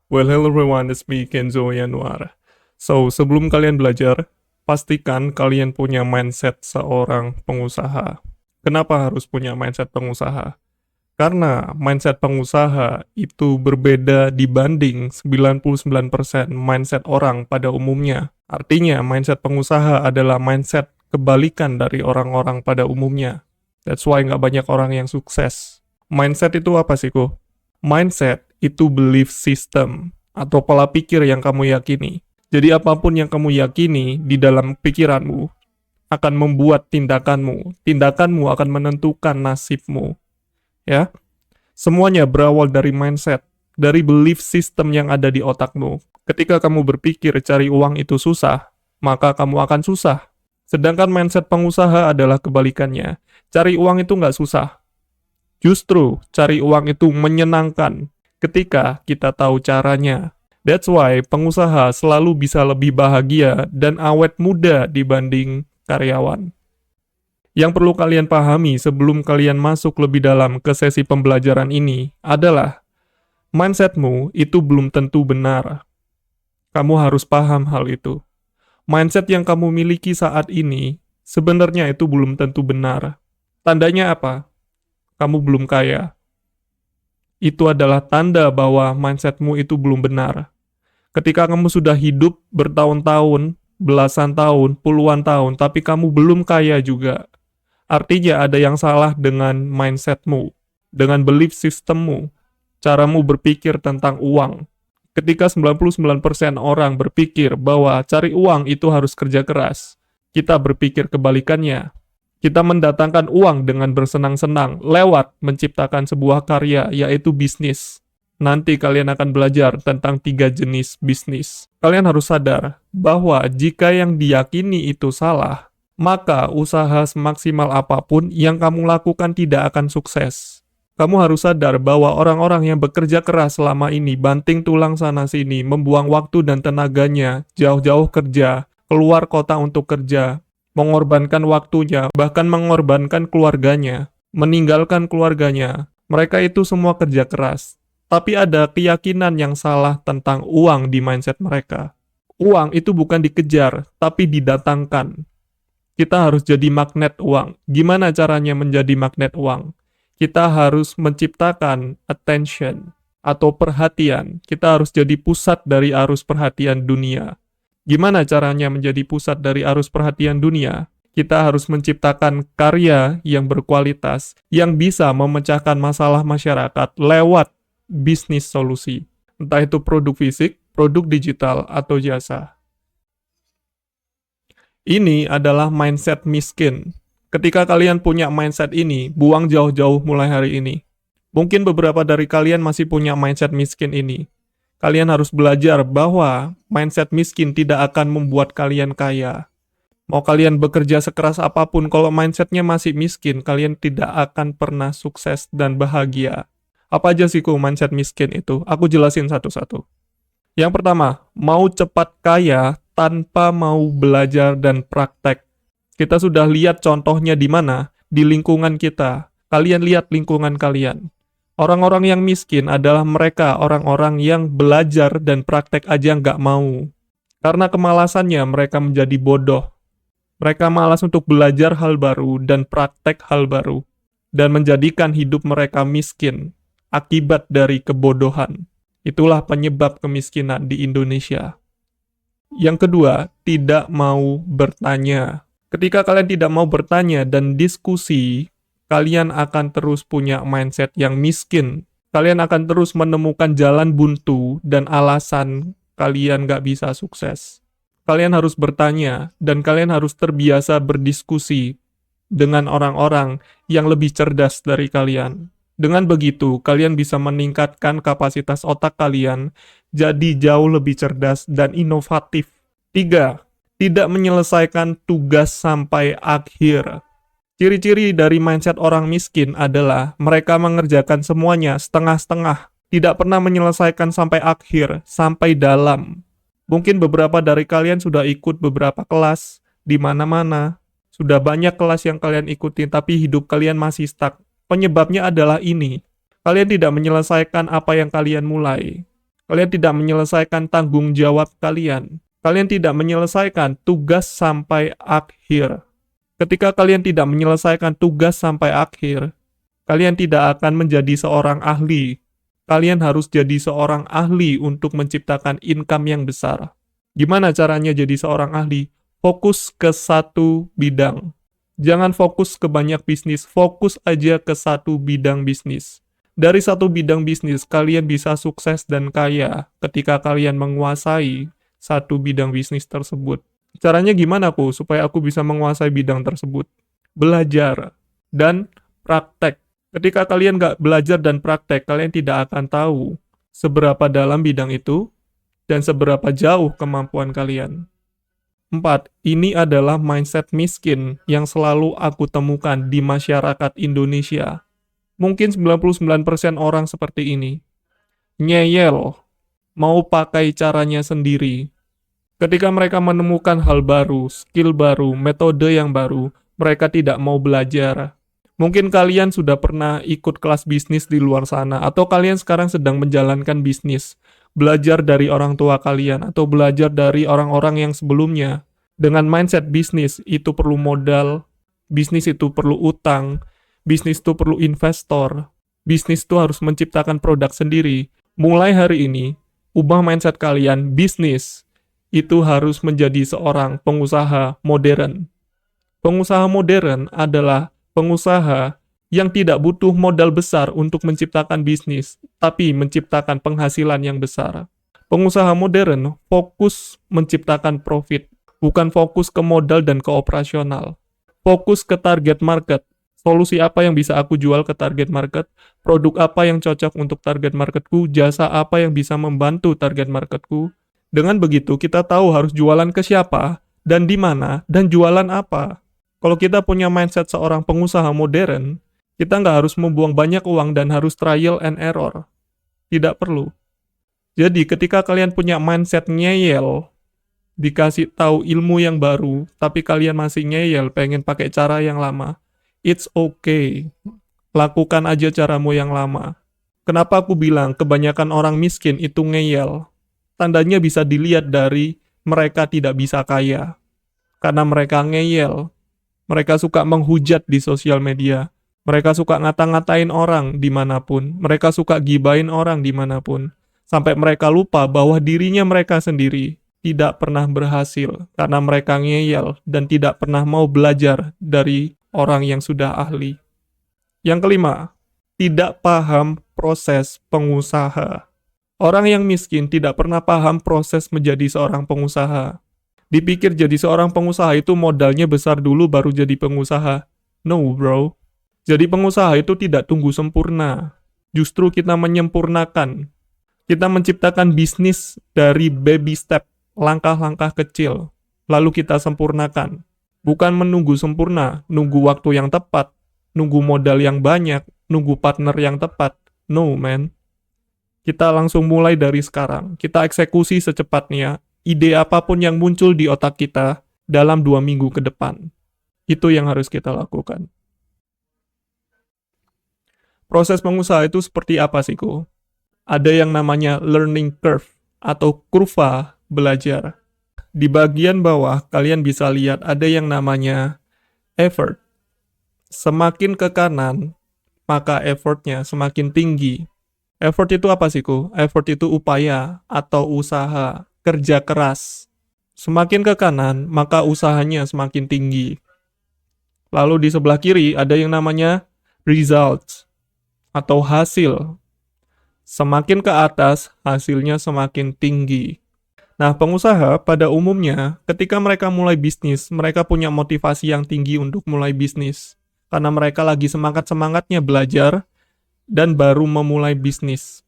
Well, hello everyone, it's me Kenzo Yanuar. So, sebelum kalian belajar, pastikan kalian punya mindset seorang pengusaha. Kenapa harus punya mindset pengusaha? Karena mindset pengusaha itu berbeda dibanding 99% mindset orang pada umumnya. Artinya, mindset pengusaha adalah mindset kebalikan dari orang-orang pada umumnya. That's why nggak banyak orang yang sukses. Mindset itu apa sih, Ko? Mindset itu belief system atau pola pikir yang kamu yakini. Jadi apapun yang kamu yakini di dalam pikiranmu akan membuat tindakanmu. Tindakanmu akan menentukan nasibmu. Ya, semuanya berawal dari mindset, dari belief system yang ada di otakmu. Ketika kamu berpikir cari uang itu susah, maka kamu akan susah. Sedangkan mindset pengusaha adalah kebalikannya. Cari uang itu nggak susah. Justru cari uang itu menyenangkan ketika kita tahu caranya. That's why pengusaha selalu bisa lebih bahagia dan awet muda dibanding karyawan. Yang perlu kalian pahami sebelum kalian masuk lebih dalam ke sesi pembelajaran ini adalah mindsetmu itu belum tentu benar. Kamu harus paham hal itu. Mindset yang kamu miliki saat ini sebenarnya itu belum tentu benar. Tandanya apa? Kamu belum kaya. Itu adalah tanda bahwa mindsetmu itu belum benar. Ketika kamu sudah hidup bertahun-tahun, belasan tahun, puluhan tahun, tapi kamu belum kaya juga, artinya ada yang salah dengan mindsetmu, dengan belief systemmu, caramu berpikir tentang uang. Ketika 99% orang berpikir bahwa cari uang itu harus kerja keras, kita berpikir kebalikannya. Kita mendatangkan uang dengan bersenang-senang lewat menciptakan sebuah karya, yaitu bisnis. Nanti kalian akan belajar tentang 3 jenis bisnis. Kalian harus sadar bahwa jika yang diyakini itu salah, maka usaha semaksimal apapun yang kamu lakukan tidak akan sukses. Kamu harus sadar bahwa orang-orang yang bekerja keras selama ini, banting tulang sana-sini, membuang waktu dan tenaganya, jauh-jauh kerja, keluar kota untuk kerja, mengorbankan waktunya, bahkan mengorbankan keluarganya, meninggalkan keluarganya. Mereka itu semua kerja keras. Tapi ada keyakinan yang salah tentang uang di mindset mereka. Uang itu bukan dikejar, tapi didatangkan. Kita harus jadi magnet uang. Gimana caranya menjadi magnet uang? Kita harus menciptakan attention atau perhatian. Kita harus jadi pusat dari arus perhatian dunia. Gimana caranya menjadi pusat dari arus perhatian dunia? Kita harus menciptakan karya yang berkualitas, yang bisa memecahkan masalah masyarakat lewat bisnis solusi. Entah itu produk fisik, produk digital, atau jasa. Ini adalah mindset miskin. Ketika kalian punya mindset ini, buang jauh-jauh mulai hari ini. Mungkin beberapa dari kalian masih punya mindset miskin ini. Kalian harus belajar bahwa mindset miskin tidak akan membuat kalian kaya. Mau kalian bekerja sekeras apapun, kalau mindsetnya masih miskin, kalian tidak akan pernah sukses dan bahagia. Apa aja sih mindset miskin itu? Aku jelasin satu-satu. Yang pertama, mau cepat kaya tanpa mau belajar dan praktek. Kita sudah lihat contohnya di mana? Di lingkungan kita. Kalian lihat lingkungan kalian. Orang-orang yang miskin adalah mereka orang-orang yang belajar dan praktek aja nggak mau. Karena kemalasannya mereka menjadi bodoh. Mereka malas untuk belajar hal baru dan praktek hal baru. Dan menjadikan hidup mereka miskin. Akibat dari kebodohan. Itulah penyebab kemiskinan di Indonesia. Yang kedua, tidak mau bertanya. Ketika kalian tidak mau bertanya dan diskusi, kalian akan terus punya mindset yang miskin. Kalian akan terus menemukan jalan buntu dan alasan kalian gak bisa sukses. Kalian harus bertanya dan kalian harus terbiasa berdiskusi dengan orang-orang yang lebih cerdas dari kalian. Dengan begitu, kalian bisa meningkatkan kapasitas otak kalian jadi jauh lebih cerdas dan inovatif. 3. Tidak menyelesaikan tugas sampai akhir. Ciri-ciri dari mindset orang miskin adalah mereka mengerjakan semuanya setengah-setengah, tidak pernah menyelesaikan sampai akhir, sampai dalam. Mungkin beberapa dari kalian sudah ikut beberapa kelas di mana-mana, sudah banyak kelas yang kalian ikuti, tapi hidup kalian masih stuck. Penyebabnya adalah ini. Kalian tidak menyelesaikan apa yang kalian mulai. Kalian tidak menyelesaikan tanggung jawab kalian. Kalian tidak menyelesaikan tugas sampai akhir. Ketika kalian tidak menyelesaikan tugas sampai akhir, kalian tidak akan menjadi seorang ahli. Kalian harus jadi seorang ahli untuk menciptakan income yang besar. Gimana caranya jadi seorang ahli? Fokus ke satu bidang. Jangan fokus ke banyak bisnis, fokus aja ke satu bidang bisnis. Dari satu bidang bisnis, kalian bisa sukses dan kaya ketika kalian menguasai satu bidang bisnis tersebut. Caranya gimana supaya aku bisa menguasai bidang tersebut? Belajar dan praktek. Ketika kalian nggak belajar dan praktek, kalian tidak akan tahu seberapa dalam bidang itu dan seberapa jauh kemampuan kalian. 4. Ini adalah mindset miskin yang selalu aku temukan di masyarakat Indonesia. Mungkin 99% orang seperti ini. Ngeyel, mau pakai caranya sendiri. Ketika mereka menemukan hal baru, skill baru, metode yang baru, mereka tidak mau belajar. Mungkin kalian sudah pernah ikut kelas bisnis di luar sana, atau kalian sekarang sedang menjalankan bisnis. Belajar dari orang tua kalian, atau belajar dari orang-orang yang sebelumnya. Dengan mindset bisnis, itu perlu modal, bisnis itu perlu utang, bisnis itu perlu investor, bisnis itu harus menciptakan produk sendiri. Mulai hari ini, ubah mindset kalian, bisnis itu harus menjadi seorang pengusaha modern. Pengusaha modern adalah pengusaha yang tidak butuh modal besar untuk menciptakan bisnis, tapi menciptakan penghasilan yang besar. Pengusaha modern fokus menciptakan profit, bukan fokus ke modal dan ke operasional. Fokus ke target market. Solusi apa yang bisa aku jual ke target market? Produk apa yang cocok untuk target marketku? Jasa apa yang bisa membantu target marketku? Dengan begitu, kita tahu harus jualan ke siapa, dan di mana, dan jualan apa. Kalau kita punya mindset seorang pengusaha modern, kita nggak harus membuang banyak uang dan harus trial and error. Tidak perlu. Jadi, ketika kalian punya mindset ngeyel, dikasih tahu ilmu yang baru, tapi kalian masih ngeyel, pengen pakai cara yang lama, it's okay. Lakukan aja caramu yang lama. Kenapa aku bilang kebanyakan orang miskin itu ngeyel? Tandanya bisa dilihat dari mereka tidak bisa kaya. Karena mereka ngeyel. Mereka suka menghujat di sosial media. Mereka suka ngata-ngatain orang dimanapun. Mereka suka gibain orang dimanapun. Sampai mereka lupa bahwa dirinya mereka sendiri tidak pernah berhasil. Karena mereka ngeyel dan tidak pernah mau belajar dari orang yang sudah ahli. Yang kelima, tidak paham proses pengusaha. Orang yang miskin tidak pernah paham proses menjadi seorang pengusaha. Dipikir jadi seorang pengusaha itu modalnya besar dulu baru jadi pengusaha. No bro. Jadi pengusaha itu tidak tunggu sempurna. Justru kita menyempurnakan. Kita menciptakan bisnis dari baby step, langkah-langkah kecil. Lalu kita sempurnakan. Bukan menunggu sempurna, nunggu waktu yang tepat, nunggu modal yang banyak, nunggu partner yang tepat. No man. Kita langsung mulai dari sekarang. Kita eksekusi secepatnya ide apapun yang muncul di otak kita dalam 2 minggu ke depan. Itu yang harus kita lakukan. Proses pengusaha itu seperti apa sih, Ko? Ada yang namanya learning curve atau kurva belajar. Di bagian bawah kalian bisa lihat ada yang namanya effort. Semakin ke kanan, maka effortnya semakin tinggi. Effort itu apa sih, Ko? Effort itu upaya atau usaha, kerja keras. Semakin ke kanan, maka usahanya semakin tinggi. Lalu di sebelah kiri ada yang namanya results atau hasil. Semakin ke atas, hasilnya semakin tinggi. Nah, pengusaha pada umumnya ketika mereka mulai bisnis, mereka punya motivasi yang tinggi untuk mulai bisnis. Karena mereka lagi semangat-semangatnya belajar, dan baru memulai bisnis.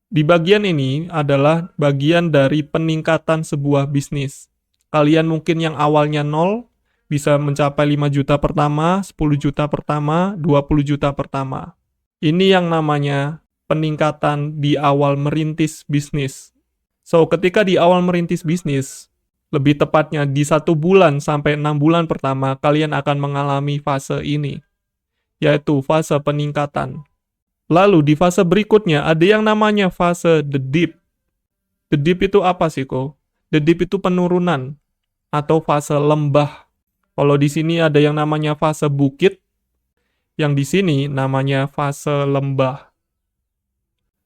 Di bagian ini adalah bagian dari peningkatan sebuah bisnis. Kalian mungkin yang awalnya 0, bisa mencapai 5 juta pertama, 10 juta pertama, 20 juta pertama. Ini yang namanya peningkatan di awal merintis bisnis. So, ketika di awal merintis bisnis, lebih tepatnya di 1 bulan sampai 6 bulan pertama, kalian akan mengalami fase ini, yaitu fase peningkatan. Lalu di fase berikutnya ada yang namanya fase the dip. The dip itu apa sih, Ko? The dip itu penurunan atau fase lembah. Kalau di sini ada yang namanya fase bukit, yang di sini namanya fase lembah.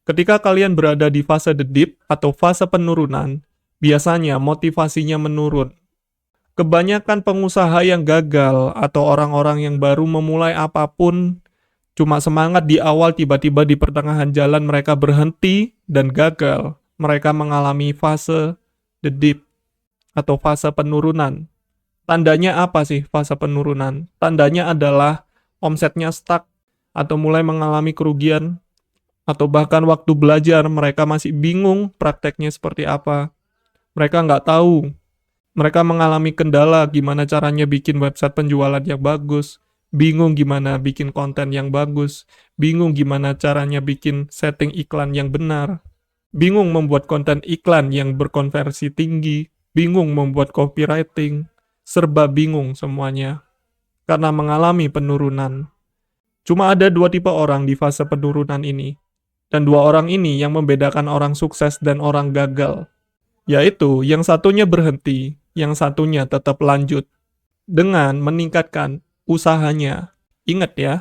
Ketika kalian berada di fase the dip atau fase penurunan, biasanya motivasinya menurun. Kebanyakan pengusaha yang gagal atau orang-orang yang baru memulai apapun, cuma semangat di awal, tiba-tiba di pertengahan jalan mereka berhenti dan gagal. Mereka mengalami fase the dip atau fase penurunan. Tandanya apa sih fase penurunan? Tandanya adalah omsetnya stuck atau mulai mengalami kerugian, atau bahkan waktu belajar mereka masih bingung prakteknya seperti apa. Mereka nggak tahu. Mereka mengalami kendala gimana caranya bikin website penjualan yang bagus, bingung gimana bikin konten yang bagus, bingung gimana caranya bikin setting iklan yang benar, bingung membuat konten iklan yang berkonversi tinggi, bingung membuat copywriting, serba bingung semuanya, karena mengalami penurunan. Cuma ada 2 tipe orang di fase penurunan ini, dan 2 orang ini yang membedakan orang sukses dan orang gagal, yaitu yang satunya berhenti, yang satunya tetap lanjut, dengan meningkatkan usahanya. Ingat ya,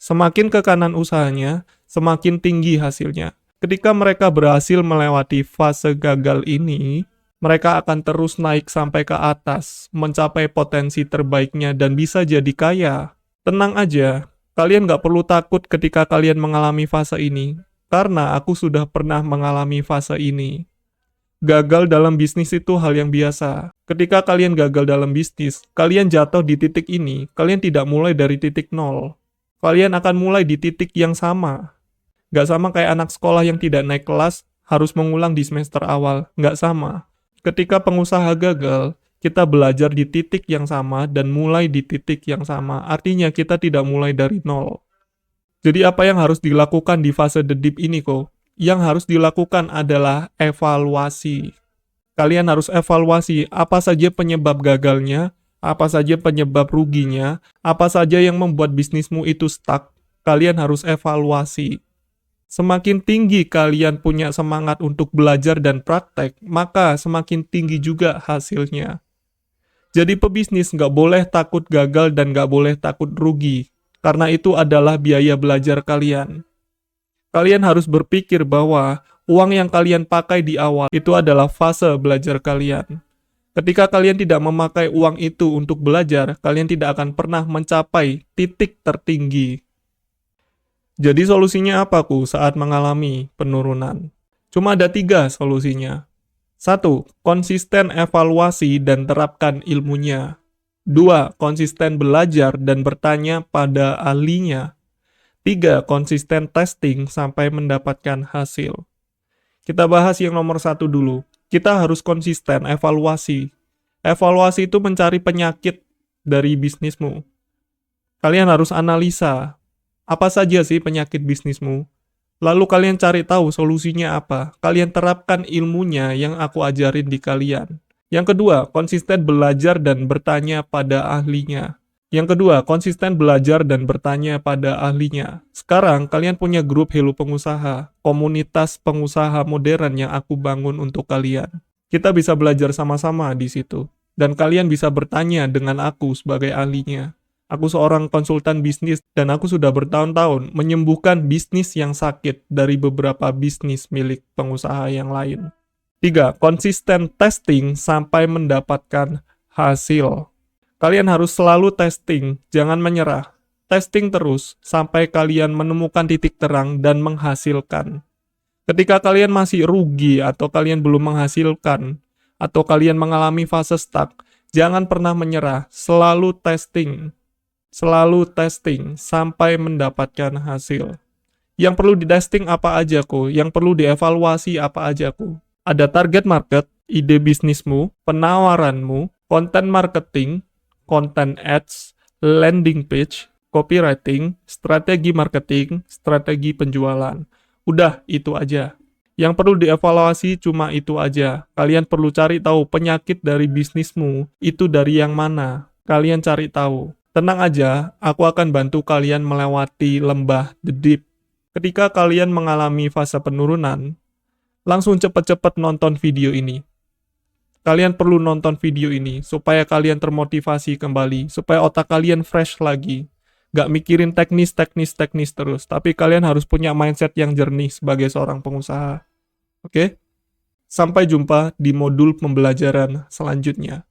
semakin ke kanan usahanya, semakin tinggi hasilnya. Ketika mereka berhasil melewati fase gagal ini, mereka akan terus naik sampai ke atas, mencapai potensi terbaiknya dan bisa jadi kaya. Tenang aja, kalian gak perlu takut ketika kalian mengalami fase ini, karena aku sudah pernah mengalami fase ini. Gagal dalam bisnis itu hal yang biasa. Ketika kalian gagal dalam bisnis, kalian jatuh di titik ini, kalian tidak mulai dari titik nol. Kalian akan mulai di titik yang sama. Gak sama kayak anak sekolah yang tidak naik kelas, harus mengulang di semester awal. Gak sama. Ketika pengusaha gagal, kita belajar di titik yang sama dan mulai di titik yang sama. Artinya kita tidak mulai dari nol. Jadi apa yang harus dilakukan di fase the dip ini, Ko? Yang harus dilakukan adalah evaluasi. Kalian harus evaluasi apa saja penyebab gagalnya, apa saja penyebab ruginya, apa saja yang membuat bisnismu itu stuck. Kalian harus evaluasi. Semakin tinggi kalian punya semangat untuk belajar dan praktek, maka semakin tinggi juga hasilnya. Jadi pebisnis nggak boleh takut gagal dan nggak boleh takut rugi, karena itu adalah biaya belajar kalian. Kalian harus berpikir bahwa uang yang kalian pakai di awal itu adalah fase belajar kalian. Ketika kalian tidak memakai uang itu untuk belajar, kalian tidak akan pernah mencapai titik tertinggi. Jadi solusinya apa, Ku, saat mengalami penurunan? Cuma ada 3 solusinya. 1. Konsisten evaluasi dan terapkan ilmunya. 2. Konsisten belajar dan bertanya pada ahlinya. 3. Konsisten testing sampai mendapatkan hasil. Kita bahas yang nomor 1 dulu. Kita harus konsisten evaluasi. Evaluasi itu mencari penyakit dari bisnismu. Kalian harus analisa. Apa saja sih penyakit bisnismu? Lalu kalian cari tahu solusinya apa. Kalian terapkan ilmunya yang aku ajarin di kalian. Yang kedua, konsisten belajar dan bertanya pada ahlinya. Yang kedua, konsisten belajar dan bertanya pada ahlinya. Sekarang, kalian punya grup Hello Pengusaha, komunitas pengusaha modern yang aku bangun untuk kalian. Kita bisa belajar sama-sama di situ. Dan kalian bisa bertanya dengan aku sebagai ahlinya. Aku seorang konsultan bisnis dan aku sudah bertahun-tahun menyembuhkan bisnis yang sakit dari beberapa bisnis milik pengusaha yang lain. 3. Konsisten testing sampai mendapatkan hasil. Kalian harus selalu testing, jangan menyerah. Testing terus, sampai kalian menemukan titik terang dan menghasilkan. Ketika kalian masih rugi, atau kalian belum menghasilkan, atau kalian mengalami fase stuck, jangan pernah menyerah, selalu testing. Selalu testing, sampai mendapatkan hasil. Yang perlu di-testing apa aja, Ko? Yang perlu dievaluasi apa aja, Ko? Ada target market, ide bisnismu, penawaranmu, konten marketing, konten ads, landing page, copywriting, strategi marketing, strategi penjualan. Udah, itu aja. Yang perlu dievaluasi cuma itu aja. Kalian perlu cari tahu penyakit dari bisnismu, itu dari yang mana. Kalian cari tahu. Tenang aja, aku akan bantu kalian melewati lembah the dip. Ketika kalian mengalami fase penurunan, Langsung cepet-cepet nonton video ini. Kalian perlu nonton video ini supaya kalian termotivasi kembali, supaya otak kalian fresh lagi. Gak mikirin teknis terus, tapi kalian harus punya mindset yang jernih sebagai seorang pengusaha. Oke? Sampai jumpa di modul pembelajaran selanjutnya.